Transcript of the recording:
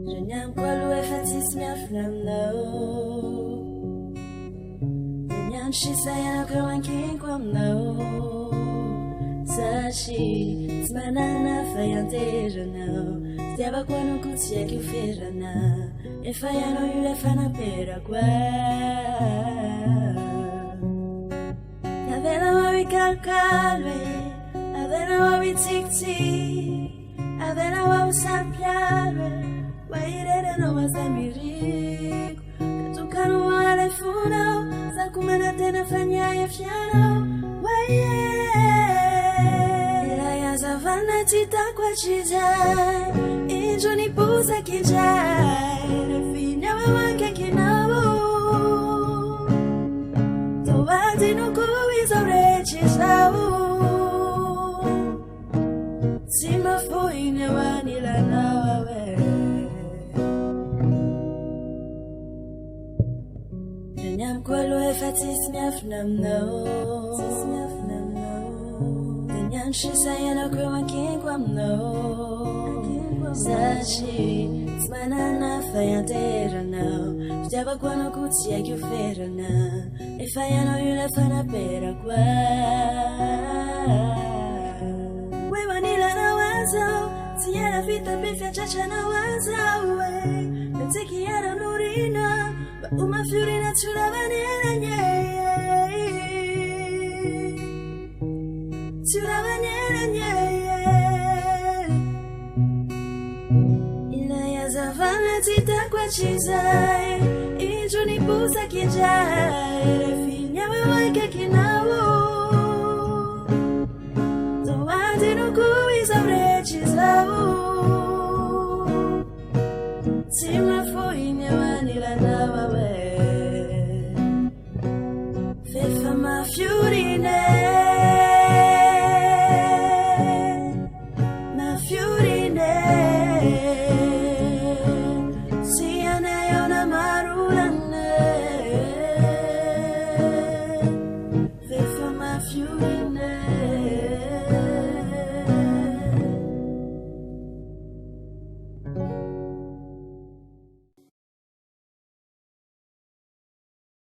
Żeniam kwalu e fatis miaflam no. Żeniam shisaya no kawankin kwam no. Sashi smanana fayanteja no. Stiava quando cutia che ferrana. E faiano io le fana per qua. Avena wawi calcalve. Avena wawi tic-tic. Avena wawi sampialve. Wairere no wasamiriku. Katukanu wale funo. Sakumana tena fanya ya fiano. Waye. Iraya zavana tita kwa chijai. Injo ni pusa kijai. Refinya wawanke kinabu. Towati nuku izore chisau. Simba fuine wanila nawawe. Żeniam kwalu e fatis miafnam no. Żeniam shisaya no kawankin kwam no. Sashi smanana fayanteja no. Stiava quando cutia che ferrana. E faiano io le fana per qua. We vanilla na wazo. Si era vita per fiaccia na wazo. Pensi che era nurina. Ma una fiorina sulla vanilla niente. Sulla vanilla niente. Zavana tita kwa chizai. Injo ni pusa kijai. Refinya wewe kina.